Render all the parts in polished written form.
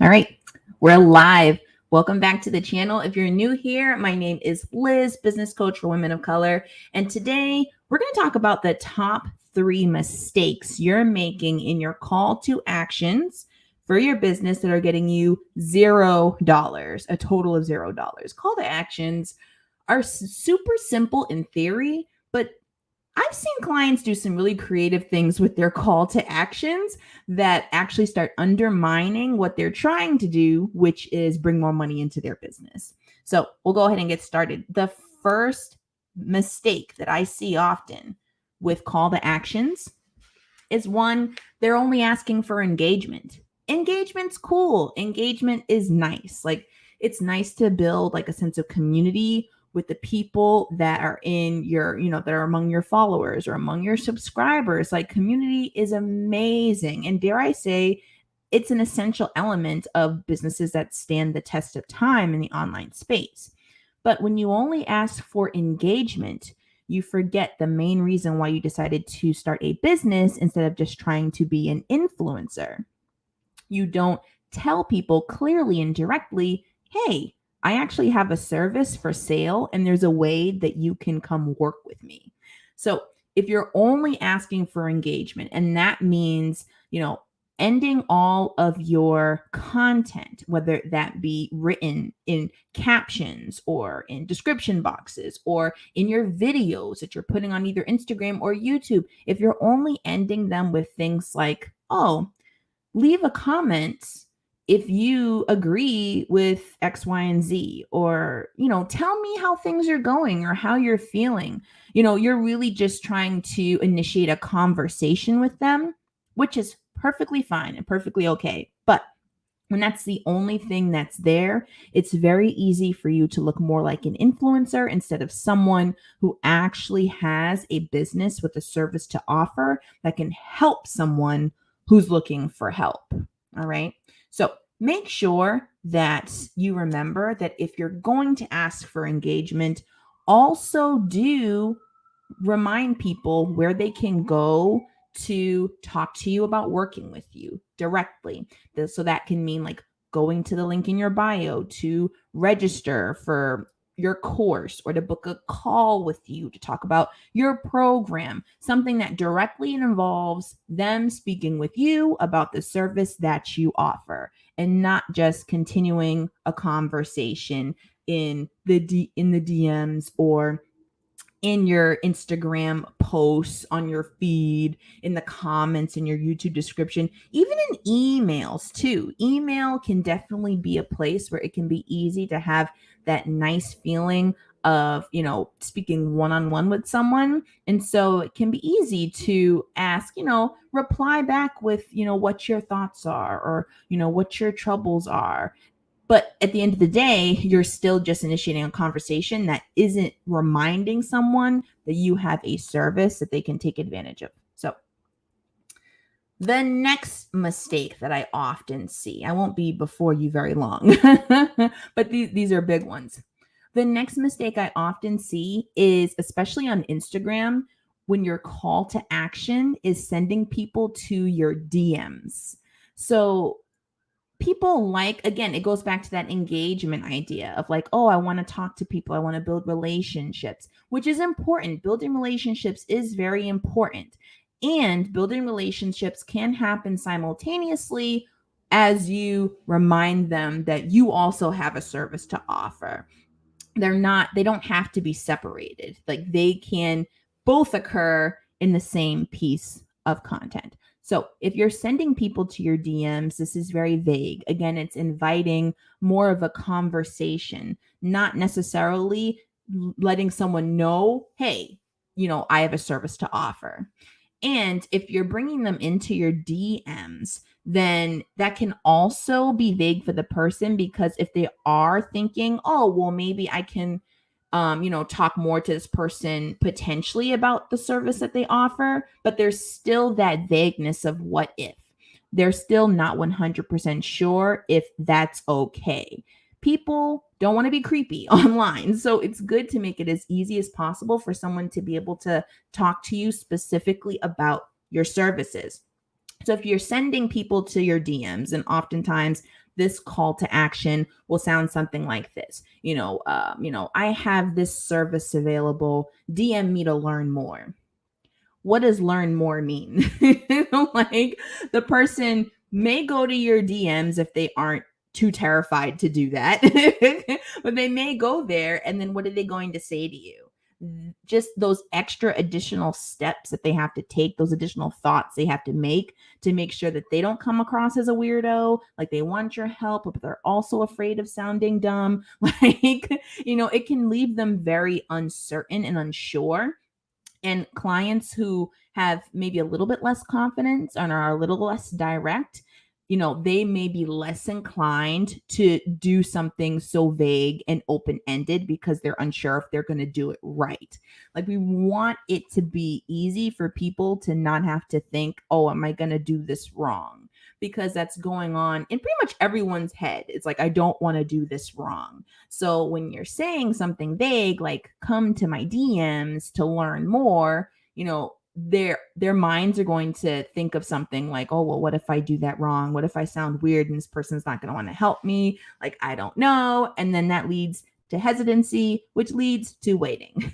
All right, we're live. Welcome back to the channel. If you're new here, my name is Liz, business coach for women of color. And today we're going to talk about the top 3 mistakes you're making in your call to actions for your business that are getting you $0, a total of $0. Call to actions are super simple in theory, but I've seen clients do some really creative things with their call to actions that actually start undermining what they're trying to do, which is bring more money into their business. So we'll go ahead and get started. The first mistake that I see often with call to actions is one, they're only asking for engagement. Engagement's cool. Engagement is nice. Like, it's nice to build like a sense of community with the people that are in your, that are among your followers or among your subscribers. Like, community is amazing. And dare I say, it's an essential element of businesses that stand the test of time in the online space. But when you only ask for engagement, you forget the main reason why you decided to start a business instead of just trying to be an influencer. You don't tell people clearly and directly, hey, I actually have a service for sale and there's a way that you can come work with me. So if you're only asking for engagement, and that means, ending all of your content, whether that be written in captions or in description boxes or in your videos that you're putting on either Instagram or YouTube, if you're only ending them with things like, oh, leave a comment if you agree with X, Y, and Z, or, tell me how things are going or how you're feeling. You're really just trying to initiate a conversation with them, which is perfectly fine and perfectly okay. But when that's the only thing that's there, it's very easy for you to look more like an influencer instead of someone who actually has a business with a service to offer that can help someone who's looking for help. All right. So make sure that you remember that if you're going to ask for engagement, also do remind people where they can go to talk to you about working with you directly. So that can mean like going to the link in your bio to register for your course or to book a call with you to talk about your program, something that directly involves them speaking with you about the service that you offer, and not just continuing a conversation in the DMs or in your Instagram posts, on your feed, in the comments, in your YouTube description, even in emails too. Email can definitely be a place where it can be easy to have that nice feeling of, speaking one-on-one with someone. And so it can be easy to ask, reply back with, what your thoughts are, or, what your troubles are. But at the end of the day, you're still just initiating a conversation that isn't reminding someone that you have a service that they can take advantage of. So the next mistake that I often see, I won't be before you very long, but these are big ones. The next mistake I often see is, especially on Instagram, when your call to action is sending people to your DMs. So people again, it goes back to that engagement idea of like, oh, I want to talk to people. I want to build relationships, which is important. Building relationships is very important. And building relationships can happen simultaneously as you remind them that you also have a service to offer. They don't have to be separated. Like, they can both occur in the same piece of content. So if you're sending people to your DMs, this is very vague. Again, it's inviting more of a conversation, not necessarily letting someone know, hey, I have a service to offer. And if you're bringing them into your DMs, then that can also be vague for the person, because if they are thinking, oh, well, maybe I can, talk more to this person potentially about the service that they offer, but there's still that vagueness of what if. They're still not 100% sure if that's okay. People don't want to be creepy online. So it's good to make it as easy as possible for someone to be able to talk to you specifically about your services. So if you're sending people to your DMs, and oftentimes this call to action will sound something like this. I have this service available. DM me to learn more. What does learn more mean? Like, the person may go to your DMs if they aren't too terrified to do that, but they may go there. And then what are they going to say to you? Just those extra additional steps that they have to take, those additional thoughts they have to make sure that they don't come across as a weirdo, like they want your help, but they're also afraid of sounding dumb. It can leave them very uncertain and unsure. And clients who have maybe a little bit less confidence and are a little less direct, they may be less inclined to do something so vague and open-ended because they're unsure if they're going to do it right. Like, we want it to be easy for people to not have to think, oh, am I going to do this wrong? Because that's going on in pretty much everyone's head. It's like, I don't want to do this wrong. So when you're saying something vague, like come to my DMs to learn more, their minds are going to think of something like, oh, well, what if I do that wrong? What if I sound weird and this person's not going to want to help me? Like, I don't know. And then that leads to hesitancy, which leads to waiting.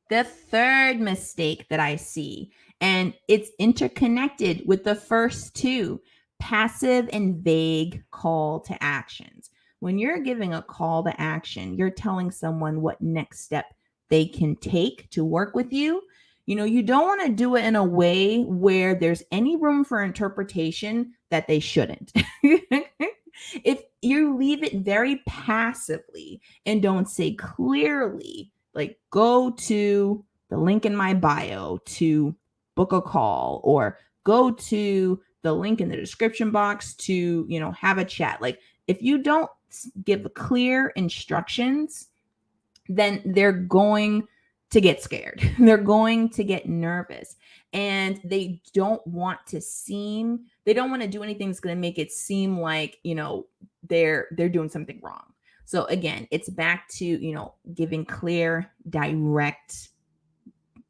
The third mistake that I see, and it's interconnected with the first two, passive and vague call to actions. When you're giving a call to action, you're telling someone what next step they can take to work with you. You don't want to do it in a way where there's any room for interpretation that they shouldn't. If you leave it very passively and don't say clearly, like, go to the link in my bio to book a call, or go to the link in the description box to, have a chat. Like, if you don't give clear instructions, then they're going to get scared. They're going to get nervous, and they don't want to do anything that's going to make it seem like, they're doing something wrong. So again, it's back to, giving clear, direct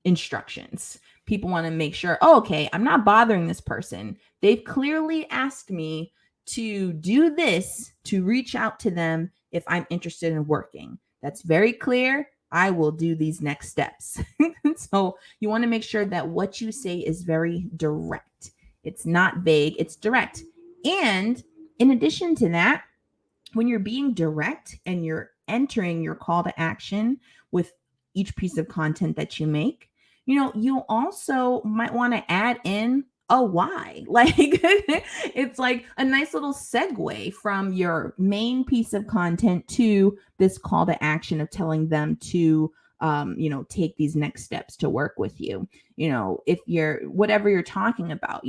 instructions. People want to make sure, okay, I'm not bothering this person. They've clearly asked me to do this, to reach out to them if I'm interested in working. That's very clear. I will do these next steps. So you want to make sure that what you say is very direct. It's not vague, it's direct. And in addition to that, when you're being direct and you're entering your call to action with each piece of content that you make, you also might want to add in a why. Like, it's like a nice little segue from your main piece of content to this call to action of telling them to, take these next steps to work with you. If whatever you're talking about,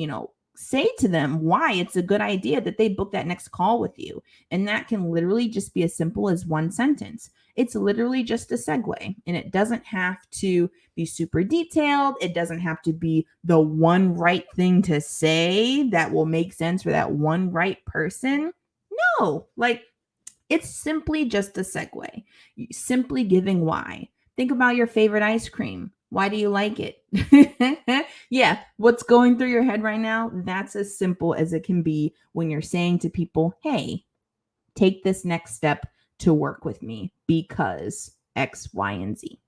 say to them why it's a good idea that they book that next call with you. And that can literally just be as simple as one sentence. It's literally just a segue, and it doesn't have to be super detailed. It doesn't have to be the one right thing to say that will make sense for that one right person. No, like, it's simply just a segue. Simply giving why. Think about your favorite ice cream. Why do you like it? Yeah, what's going through your head right now? That's as simple as it can be when you're saying to people, hey, take this next step to work with me because X, Y, and Z.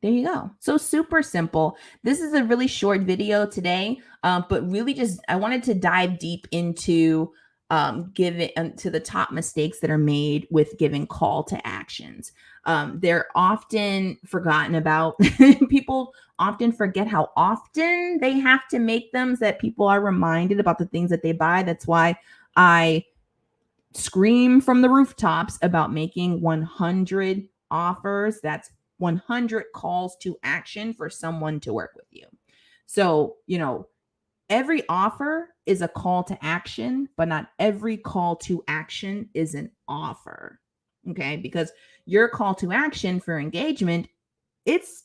There you go. So super simple. This is a really short video today, but really just I wanted to dive deep into to the top mistakes that are made with giving call to actions. They're often forgotten about. People often forget how often they have to make them so that people are reminded about the things that they buy. That's why I scream from the rooftops about making 100 offers. That's 100 calls to action for someone to work with you. So, every offer is a call to action, but not every call to action is an offer. Okay? Because your call to action for engagement, it's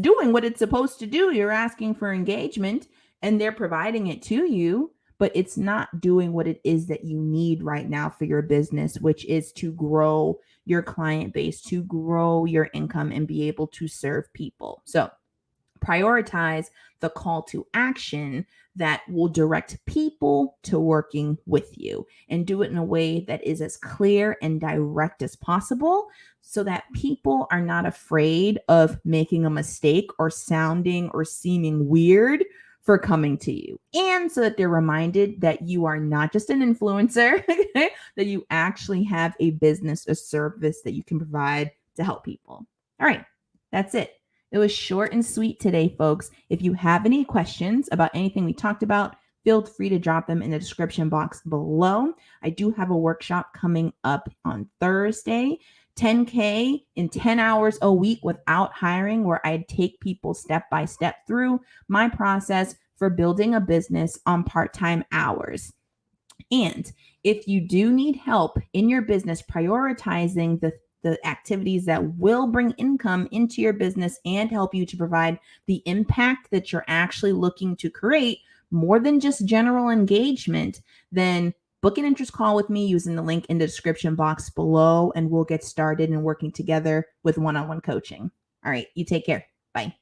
doing what it's supposed to do. You're asking for engagement and they're providing it to you, but it's not doing what it is that you need right now for your business, which is to grow your client base, to grow your income and be able to serve people. So prioritize the call to action that will direct people to working with you, and do it in a way that is as clear and direct as possible so that people are not afraid of making a mistake or sounding or seeming weird for coming to you, and so that they're reminded that you are not just an influencer, that you actually have a business, a service that you can provide to help people. All right, that's it. It was short and sweet today, folks. If you have any questions about anything we talked about, feel free to drop them in the description box below. I do have a workshop coming up on Thursday, 10K in 10 hours a week without hiring, where I take people step by step through my process for building a business on part-time hours. And if you do need help in your business prioritizing the activities that will bring income into your business and help you to provide the impact that you're actually looking to create, more than just general engagement, then book an interest call with me using the link in the description box below, and we'll get started in working together with one-on-one coaching. All right, you take care. Bye.